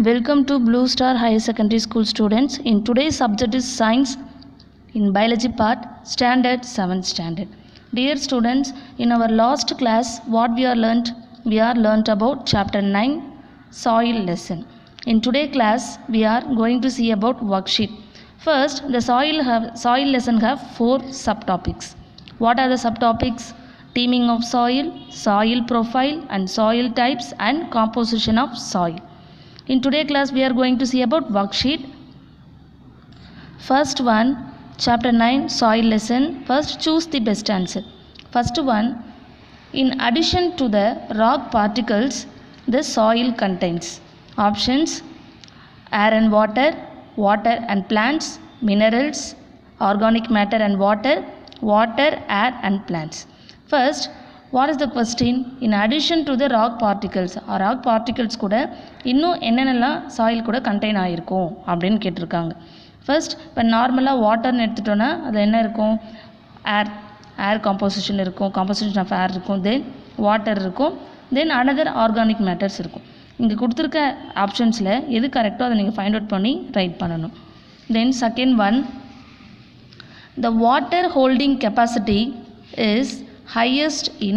Welcome to Blue Star Higher Secondary School students. In today's subject is science in biology part standard 7th standard. Dear students, in our last class what we are learnt about chapter 9 soil lesson. In today's class we are going to see about worksheet. First, the soil lesson have 4 subtopics. What are the subtopics? Teeming of soil, soil profile and soil types and composition of soil. In today's class we are going to see about worksheet. First one, chapter 9 soil lesson. First choose the best answer. First one, in addition to the rock particles the soil contains. Options: air and water, water and plants, minerals, organic matter and water, air and plants. First, what is the question? In addition to the rock particles கூட இன்னும் என்னென்னலாம் soil கூட contain ஆகிருக்கும் அப்படின்னு கேட்டிருக்காங்க. First, இப்போ நார்மலாக வாட்டர்னு எடுத்துட்டோன்னா அதில் என்ன இருக்கும்? ஏர் காம்போசிஷன் இருக்கும், காம்போசிஷன் ஆஃப் ஏர் இருக்கும், தென் வாட்டர் இருக்கும், தென் அனதர் ஆர்கானிக் மேட்டர்ஸ் இருக்கும். இங்கே கொடுத்துருக்க ஆப்ஷன்ஸில் எது கரெக்டோ அதை நீங்கள் ஃபைண்ட் அவுட் பண்ணி ரைட் பண்ணணும். Then second one, the water holding capacity is highest in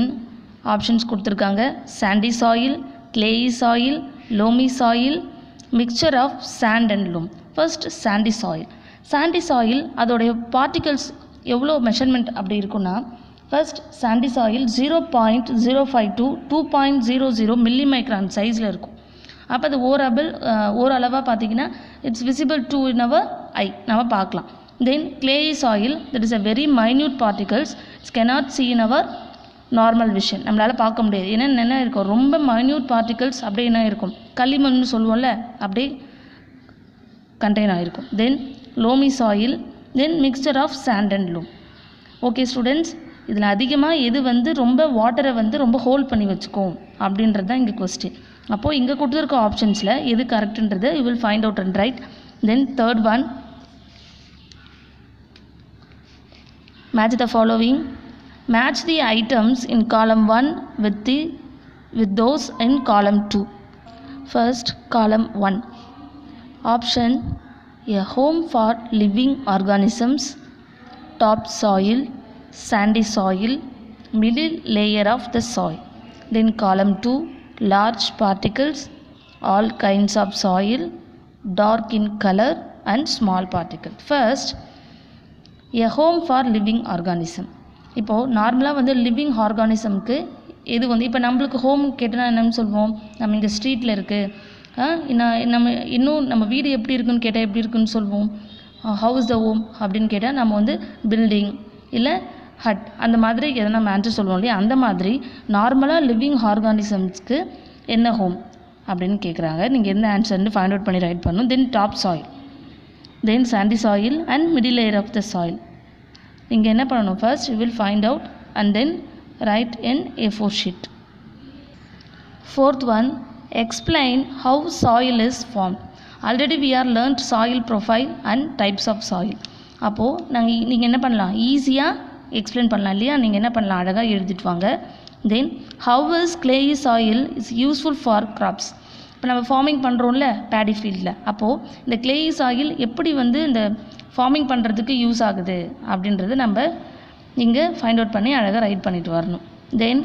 options கொடுத்துருக்காங்க. sandy soil, clayey soil, loamy soil, mixture of sand and loam. first sandy soil அதோடைய பார்ட்டிகல்ஸ் எவ்வளோ மெஷர்மெண்ட் அப்படி இருக்குன்னா, ஃபர்ஸ்ட் sandy soil 0.05 to 2.00 மில்லிமைக்ரான் சைஸில் இருக்கும். அப்போ அது ஓரளவாக பார்த்தீங்கன்னா இட்ஸ் விசிபிள் டு இன் அவர் ஐ, நம்ம பார்க்கலாம். Then clayey soil, that is a very minute particles, it cannot see in our normal vision. நம்மளால் பார்க்க முடியாது. ஏன்னா என்ன இருக்கும், ரொம்ப மைன்யூட் பார்ட்டிகல்ஸ் அப்படியே என்ன இருக்கும், களிமண்னு சொல்லுவோம்ல, அப்படியே கண்டெயின் ஆகிருக்கும். Then loamy soil, then mixture of sand and loam. Okay students, இதில் அதிகமாக எது ரொம்ப வாட்டரை ரொம்ப ஹோல்ட் பண்ணி வச்சுக்கும் அப்படின்றது தான் இங்கே கொஸ்டின். அப்போது இங்கே கொடுத்துருக்க ஆப்ஷன்ஸில் எது கரெக்டுன்றது you will find out and write. Then third one, match the following. Match the items in column 1 with those in column 2. First, column 1. Option: a home for living organisms, top soil, sandy soil, middle layer of the soil. Then column 2, large particles, all kinds of soil, dark in color and small particles. First, a home for living organism. இப்போது நார்மலாக living ஆர்கானிசம்க்கு எது இப்போ நம்மளுக்கு home கேட்டோன்னா என்னன்னு சொல்லுவோம், நம்ம இந்த ஸ்ட்ரீட்டில் இருக்குது, நம்ம வீடு எப்படி இருக்குன்னு கேட்டால் எப்படி இருக்குன்னு சொல்லுவோம், ஹவுஸ் த ஹோம் அப்படின்னு கேட்டால் நம்ம பில்டிங் இல்லை ஹட் அந்த மாதிரி எதனா நம்ம ஆன்சர் சொல்லுவோம் இல்லையா. அந்த மாதிரி நார்மலாக லிவிங் ஆர்கானிசம்ஸ்க்கு என்ன ஹோம் அப்படின்னு கேட்குறாங்க. நீங்கள் என்ன ஆன்சர்னு ஃபைண்ட் அவுட் பண்ணி ரைட் பண்ணணும். தென் top soil, then sandy soil and middle layer of the soil. இங்கே என்ன பண்ணணும், first you will find out and then write in A4 sheet. Fourth one, explain how soil is formed. Already we are learnt soil profile and types of soil. அப்போது நீங்கள் என்ன பண்ணலாம், ஈஸியாக explain பண்ணலாம் இல்லையா. நீங்கள் என்ன பண்ணலாம், அழகாக எழுதிட்டு வாங்க. தென் how is clayey soil is useful for crops. இப்போ நம்ம ஃபார்மிங் பண்ணுறோம்ல பேடி ஃபீல்டில், அப்போது இந்த கிளேயி சாயில் எப்படி இந்த ஃபார்மிங் பண்ணுறதுக்கு யூஸ் ஆகுது அப்படின்றது நம்ம இங்கே ஃபைண்ட் அவுட் பண்ணி அழகாக ரைட் பண்ணிட்டு வரணும். Then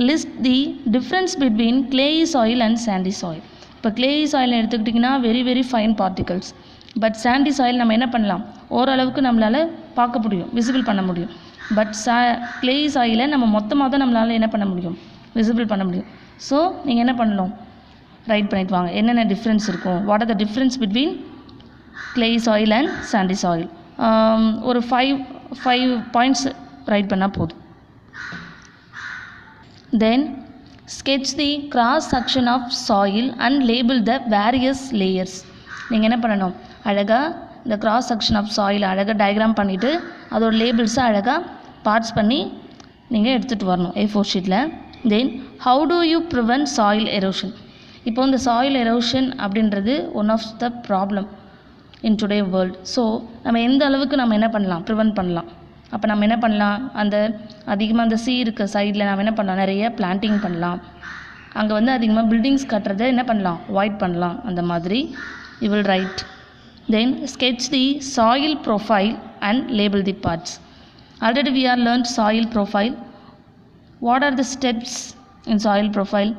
list the difference between clayey soil and sandy soil. இப்போ கிளேயி சாயில் எடுத்துக்கிட்டிங்கன்னா very very fine particles, but sandy soil நம்ம என்ன பண்ணலாம், ஓரளவுக்கு நம்மளால் பார்க்க முடியும், விசிபிள் பண்ண முடியும். பட் கிளேயி சாயிலை நம்ம மொத்தமாக தான் நம்மளால் என்ன பண்ண முடியும், விசிபிள் பண்ண முடியும். ஸோ நீங்கள் என்ன பண்ணணும், ரைட் பண்ணிட்டு வாங்க என்னென்ன டிஃப்ரென்ஸ் இருக்கும். What are the difference between clayey soil and sandy soil. ஒரு ஃபைவ் பாயிண்ட்ஸ் ரைட் பண்ணால் போதும். Then sketch the cross section of soil and label the various layers. நீங்கள் என்ன பண்ணணும், அழகாக இந்த கிராஸ் செக்ஷன் ஆஃப் சாயில் அழகாக டயக்ராம் பண்ணிவிட்டு அதோட லேபிள்ஸை அழகாக பார்ட்ஸ் பண்ணி நீங்கள் எடுத்துகிட்டு வரணும் A4 ஷீட்டில். Then how do you prevent soil erosion. இப்போ இந்த சாயில் எரோஷன் அப்படின்றது one of the problem in today world. So நம்ம எந்த அளவுக்கு நம்ம என்ன பண்ணலாம், ப்ரிவென்ட் பண்ணலாம். அப்போ நம்ம என்ன பண்ணலாம், அதிகமாக அந்த இருக்க சைடில் நம்ம என்ன பண்ணலாம், நிறைய பிளான்டிங் பண்ணலாம். அங்கே வந்து அதிகமாக பில்டிங்ஸ் கட்டுறதை என்ன பண்ணலாம், அவாய்ட் பண்ணலாம். அந்த மாதிரி you will write. Then sketch the soil profile and label the parts. Already we are learned soil profile. What are the steps in soil profile?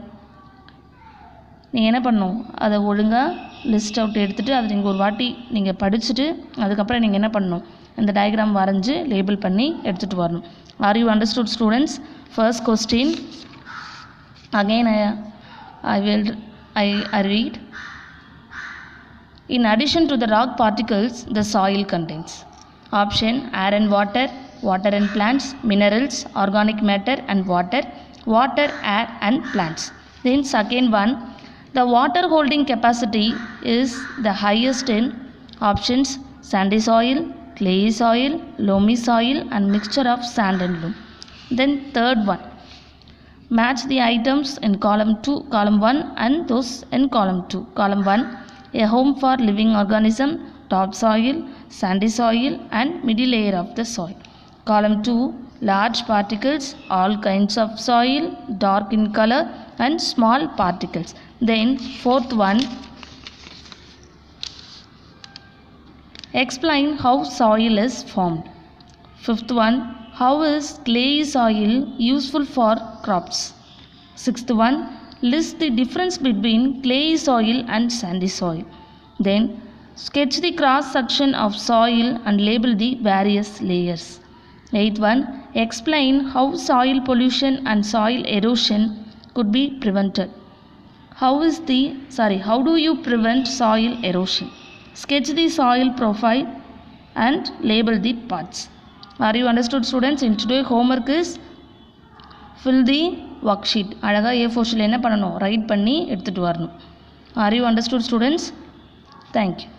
நீங்கள் என்ன பண்ணணும், அதை ஒழுங்காக லிஸ்ட் அவுட் எடுத்துகிட்டு அதை நீங்கள் ஒரு வாட்டி நீங்கள் படிச்சுட்டு அதுக்கப்புறம் நீங்கள் என்ன பண்ணணும், இந்த டயக்ராம் வரைஞ்சி லேபிள் பண்ணி எடுத்துகிட்டு வரணும். Are you understood students? First question. Again I read. In addition to the rock particles, the soil contains. Option: air and water, water and plants, minerals, organic matter and water, water, air and plants. Then second one, the water holding capacity is the highest in options: sandy soil, clay soil, loamy soil and mixture of sand and loam. Then third one, match the items in column 1 and those in column 2. Column 1, a home for living organism, topsoil, sandy soil and middle layer of the soil. Column 2, large particles, all kinds of soil, dark in color and small particles. Then fourth one, explain how soil is formed. Fifth one, how is clay soil useful for crops? Sixth one, list the difference between clay soil and sandy soil. Then sketch the cross section of soil and label the various layers. Eighth one, explain how soil pollution and soil erosion could be prevented. How do you prevent soil erosion? Sketch the soil profile and label the parts. Are you understood students? In today's homework is fill the worksheet. அழகாக A4 ஷீட்டில் என்ன பண்ணணும், right பண்ணி எடுத்துகிட்டு வரணும். Are you understood students? Thank you.